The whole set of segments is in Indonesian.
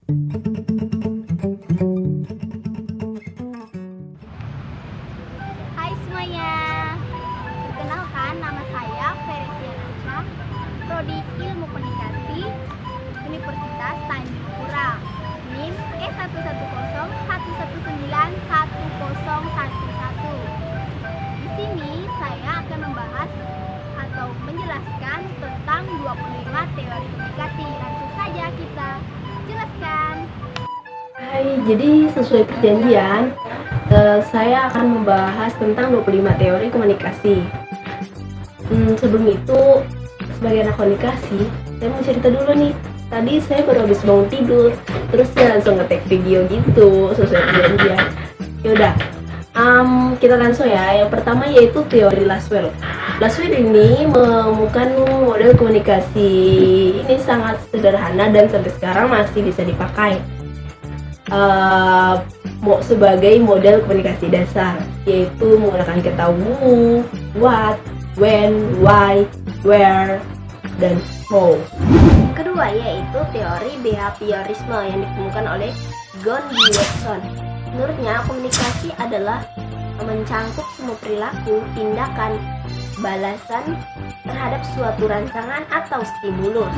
Hai semuanya, perkenalkan nama saya Veresia Nasha, Prodi Ilmu Komunikasi, Universitas Tanjung Pura, NIM E110119111. Di sini saya akan membahas atau menjelaskan tentang 25 teori komunikasi. Langsung saja kita jelaskan. Hai, jadi sesuai perjanjian, saya akan membahas tentang 25 teori komunikasi. Sebelum itu, sebagai anak komunikasi, saya mau cerita dulu nih. Tadi saya baru habis bangun tidur, terus saya langsung ngetek video gitu, sesuai perjanjian. Yaudah, kita langsung ya. Yang pertama yaitu teori Laswell. Laswell ini menemukan model komunikasi. Ini sangat sederhana dan sampai sekarang masih bisa dipakai. Sebagai model komunikasi dasar, yaitu menggunakan kata who, what, when, why, where, dan how. Kedua yaitu teori behaviorisme yang ditemukan oleh John D. Watson. Menurutnya komunikasi adalah mencangkup semua perilaku, tindakan, balasan terhadap suatu rangsangan atau stimulus.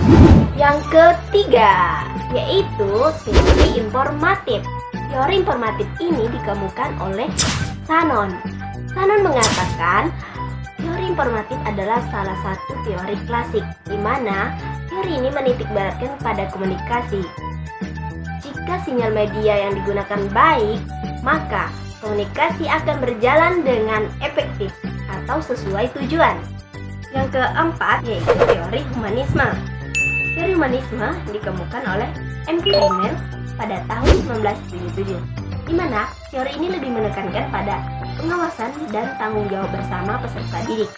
Yang ketiga yaitu teori informatif. Teori informatif ini dikemukakan oleh Shannon. Shannon mengatakan teori informatif adalah salah satu teori klasik, di mana teori ini menitikberatkan pada komunikasi. Jika sinyal media yang digunakan baik, maka komunikasi akan berjalan dengan efektif atau sesuai tujuan. Yang keempat yaitu teori humanisme. Teori humanisme dikemukakan oleh M. Kleiner pada tahun 1977, di mana teori ini lebih menekankan pada pengawasan dan tanggung jawab bersama peserta didik,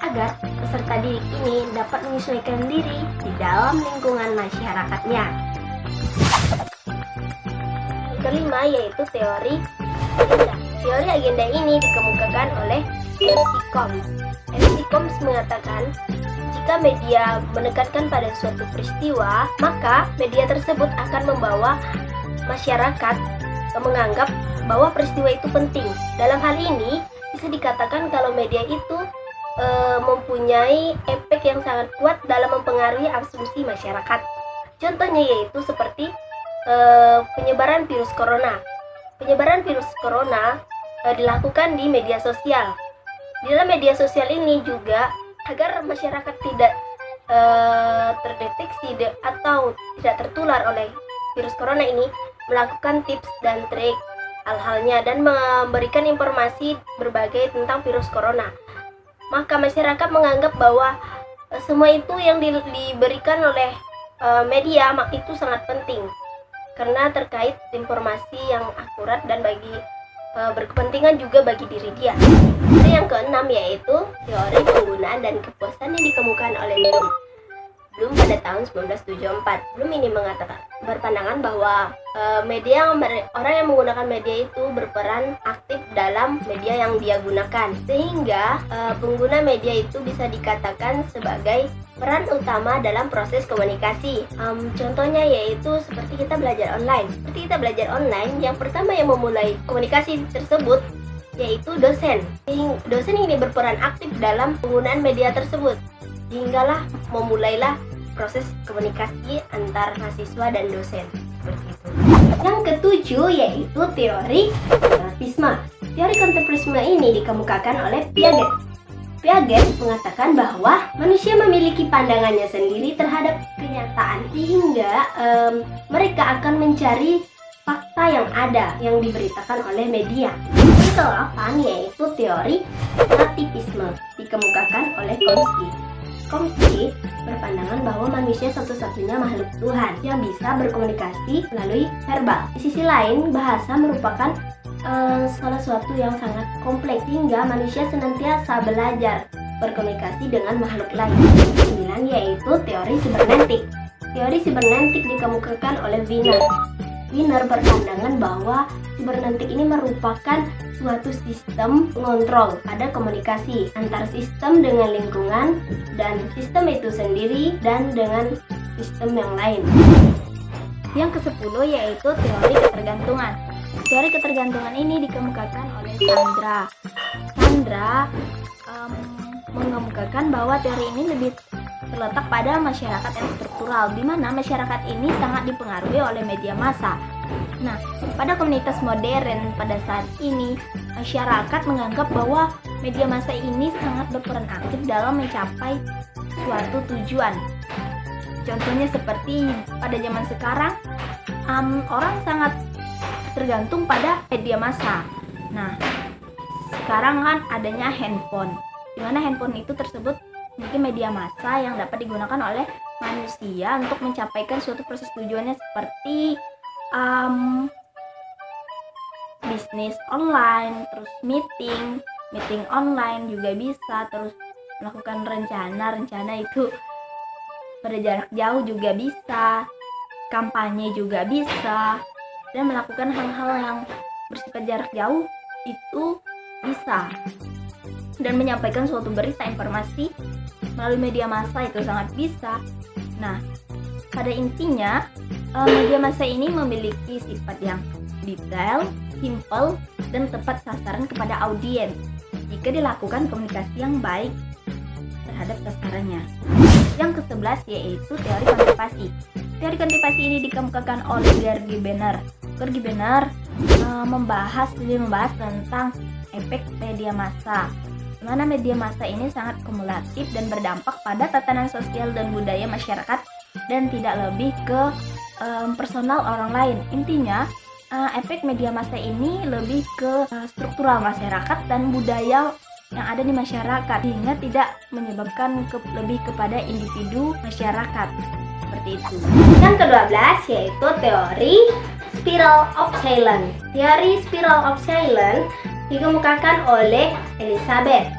agar peserta didik ini dapat menyesuaikan diri di dalam lingkungan masyarakatnya. Kelima yaitu teori agenda. Teori agenda ini dikemukakan oleh MC Combs. MC Combs mengatakan, jika media menekankan pada suatu peristiwa, maka media tersebut akan membawa masyarakat menganggap bahwa peristiwa itu penting. Dalam hal ini, bisa dikatakan kalau media itu mempunyai efek yang sangat kuat dalam mempengaruhi asumsi masyarakat. Contohnya yaitu seperti penyebaran virus corona. Penyebaran virus corona dilakukan di media sosial. Di dalam media sosial ini juga agar masyarakat tidak terdeteksi atau tidak tertular oleh virus corona ini, melakukan tips dan trik hal-halnya dan memberikan informasi berbagai tentang virus corona. Maka masyarakat menganggap bahwa semua itu yang diberikan oleh media itu sangat penting karena terkait informasi yang akurat dan bagi berkepentingan juga bagi diri dia. Yang keenam yaitu teori penggunaan dan kepuasan yang dikemukakan oleh Bloom pada tahun 1974. Bloom ini berpandangan bahwa orang yang menggunakan media itu berperan aktif dalam media yang dia gunakan, sehingga pengguna media itu bisa dikatakan sebagai peran utama dalam proses komunikasi. Contohnya yaitu seperti kita belajar online. Yang pertama yang memulai komunikasi tersebut yaitu dosen. Dosen ini berperan aktif dalam penggunaan media tersebut, hinggalah memulailah proses komunikasi antar mahasiswa dan dosen. Seperti itu. Yang ketujuh yaitu teori kontemporisme. Teori kontemporisme ini dikemukakan oleh Piaget. Piaget mengatakan bahwa manusia memiliki pandangannya sendiri terhadap kenyataan, sehingga mereka akan mencari fakta yang ada yang diberitakan oleh media. Yang ke-8 yaitu teori nativisme dikemukakan oleh Chomsky. Chomsky berpandangan bahwa manusia satu-satunya makhluk Tuhan yang bisa berkomunikasi melalui verbal. Di sisi lain, bahasa merupakan salah suatu yang sangat kompleks, hingga manusia senantiasa belajar berkomunikasi dengan makhluk lain. Yang 9 yaitu teori sibernetik. Teori sibernetik dikemukakan oleh Wiener. Wiener berpandangan bahwa sibernetik ini merupakan suatu sistem pengontrol pada komunikasi antar sistem dengan lingkungan dan sistem itu sendiri dan dengan sistem yang lain. Yang ke-10 yaitu teori ketergantungan. Teori ketergantungan ini dikemukakan oleh Sandra. Sandra mengemukakan bahwa teori ini lebih terletak pada masyarakat yang struktural, di mana masyarakat ini sangat dipengaruhi oleh media massa. Nah, pada komunitas modern pada saat ini, masyarakat menganggap bahwa media massa ini sangat berperan aktif dalam mencapai suatu tujuan. Contohnya seperti pada zaman sekarang, orang sangat tergantung pada media massa. Nah, sekarang kan adanya handphone, di mana handphone itu tersebut memiliki media massa yang dapat digunakan oleh manusia untuk mencapaikan suatu proses tujuannya seperti bisnis online, terus meeting online juga bisa, terus melakukan rencana itu pada jarak jauh juga bisa, kampanye juga bisa, dan melakukan hal-hal yang bersifat jarak jauh itu bisa, dan menyampaikan suatu berita informasi melalui media massa itu sangat bisa. Nah, pada intinya media massa ini memiliki sifat yang detail, simple, dan tepat sasaran kepada audiens jika dilakukan komunikasi yang baik terhadap sasarannya. Yang ke-11 yaitu teori konservasi. Teori konservasi ini dikemukakan oleh George Brenner. George Brenner membahas tentang efek media massa, di mana media massa ini sangat kumulatif dan berdampak pada tatanan sosial dan budaya masyarakat dan tidak lebih ke personal orang lain. Intinya, efek media massa ini lebih ke struktural masyarakat dan budaya yang ada di masyarakat, sehingga tidak menyebabkan lebih kepada individu masyarakat. Seperti itu. Yang ke-12 yaitu teori Spiral of Silence. Teori Spiral of Silence dikemukakan oleh Elizabeth.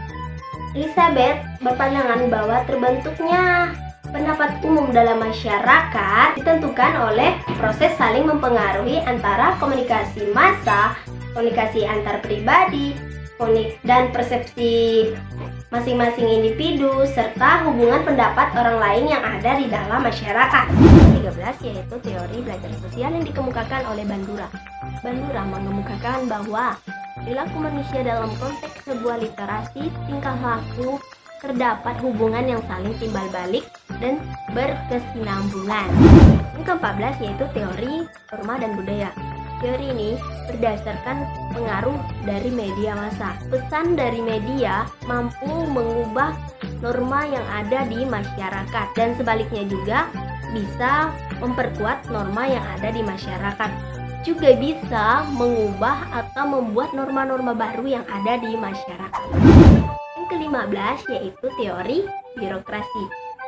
Elizabeth berpandangan bahwa terbentuknya pendapat umum dalam masyarakat ditentukan oleh proses saling mempengaruhi antara komunikasi massa, komunikasi antar pribadi, dan persepsi masing-masing individu, serta hubungan pendapat orang lain yang ada di dalam masyarakat. 13 yaitu teori belajar sosial yang dikemukakan oleh Bandura. Bandura mengemukakan bahwa perilaku manusia dalam konteks sebuah literasi tingkah laku terdapat hubungan yang saling timbal balik dan berkesinambungan. Yang ke-14 yaitu teori norma dan budaya. Teori ini berdasarkan pengaruh dari media massa. Pesan dari media mampu mengubah norma yang ada di masyarakat, dan sebaliknya juga bisa memperkuat norma yang ada di masyarakat. Juga bisa mengubah atau membuat norma-norma baru yang ada di masyarakat. Yang ke-15 yaitu teori birokrasi.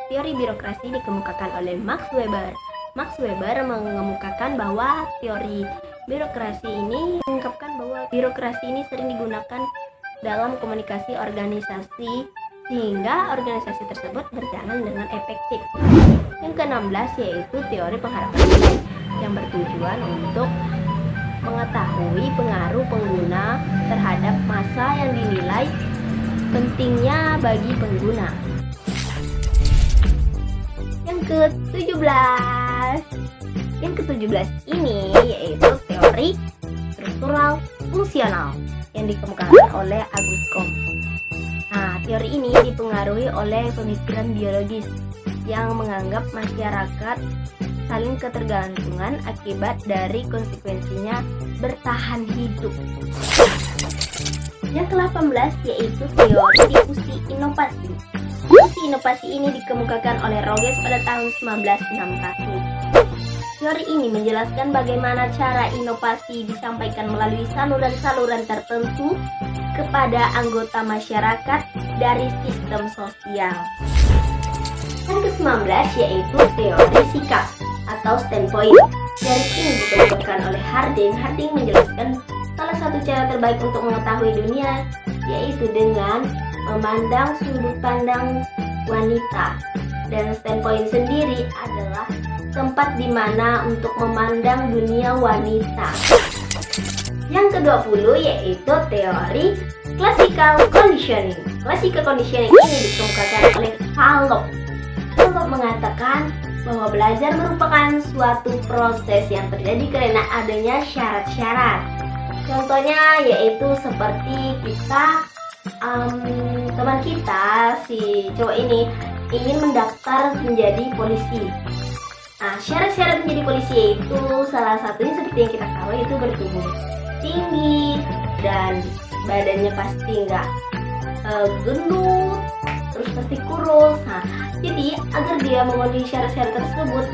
Teori birokrasi dikemukakan oleh Max Weber. Max Weber mengemukakan bahwa teori birokrasi ini mengungkapkan bahwa birokrasi ini sering digunakan dalam komunikasi organisasi sehingga organisasi tersebut berjalan dengan efektif. Yang ke-16 yaitu teori pengharapan nilai yang bertujuan untuk mengetahui pengaruh pengguna terhadap massa yang dinilai pentingnya bagi pengguna. Yang ke-17 ini yaitu teori struktural fungsional yang dikemukakan oleh Auguste Comte. Nah, teori ini dipengaruhi oleh pemikiran biologis yang menganggap masyarakat saling ketergantungan akibat dari konsekuensinya bertahan hidup. Yang ke-18 yaitu teori diskusi inovasi. Diskusi inovasi ini dikemukakan oleh Rogers pada tahun 1961. Teori ini menjelaskan bagaimana cara inovasi disampaikan melalui saluran-saluran tertentu kepada anggota masyarakat dari sistem sosial. Yang ke-19 yaitu teori sikap atau standpoint. Teori ini dikemukakan oleh Harding. Harding menjelaskan salah satu cara terbaik untuk mengetahui dunia yaitu dengan memandang sudut pandang wanita, dan standpoint sendiri adalah tempat di mana untuk memandang dunia wanita. Yang ke-20 yaitu teori classical conditioning. Classical conditioning ini dikemukakan oleh Fallow. Fallow mengatakan bahwa belajar merupakan suatu proses yang terjadi karena adanya syarat-syarat. Contohnya yaitu seperti teman kita, si cowok ini ingin mendaftar menjadi polisi. Nah, syarat-syarat menjadi polisi yaitu salah satunya seperti yang kita tahu itu bertubuh tinggi dan badannya pasti nggak gendut, terus pasti kurus. Nah, jadi agar dia memenuhi syarat-syarat tersebut,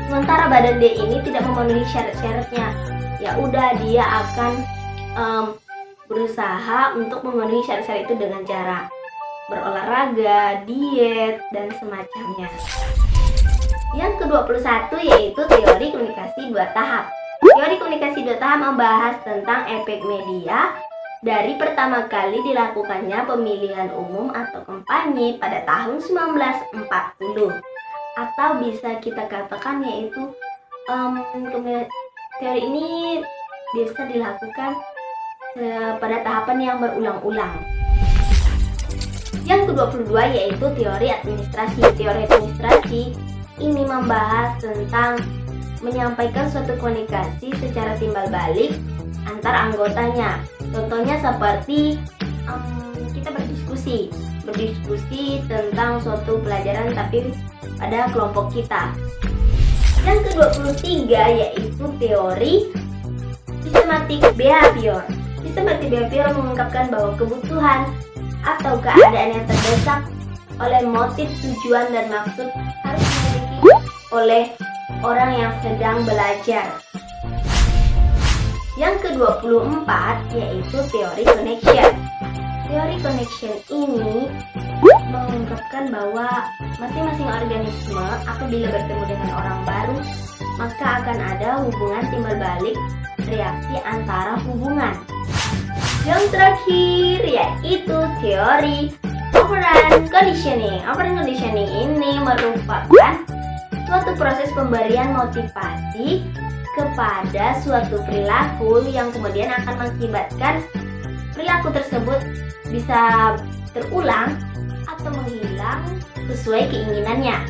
sementara badan dia ini tidak memenuhi syarat-syaratnya, ya udah dia akan berusaha untuk memenuhi syarat-syarat itu dengan cara berolahraga, diet, dan semacamnya. Yang ke-21 yaitu teori komunikasi 2 tahap. Teori komunikasi 2 tahap membahas tentang efek media dari pertama kali dilakukannya pemilihan umum atau kampanye pada tahun 1940, atau bisa kita katakan yaitu teori ini biasa dilakukan pada tahapan yang berulang-ulang. Yang ke-22 yaitu teori administrasi. Teori administrasi ini membahas tentang menyampaikan suatu komunikasi secara timbal balik antar anggotanya. Contohnya seperti kita berdiskusi tentang suatu pelajaran tapi pada kelompok kita. Yang ke-23 yaitu teori systematic behavior. Systematic behavior mengungkapkan bahwa kebutuhan atau keadaan yang terdesak oleh motif, tujuan, dan maksud harus dimiliki oleh orang yang sedang belajar. Yang ke-24 yaitu teori connection. Teori connection ini mengungkapkan bahwa masing-masing organisme apabila bertemu dengan orang baru, maka akan ada hubungan timbal balik, reaksi antara hubungan. Yang terakhir yaitu teori operant conditioning. Operant conditioning ini merupakan suatu proses pemberian motivasi kepada suatu perilaku yang kemudian akan mengakibatkan perilaku tersebut bisa terulang atau menghilang sesuai keinginannya.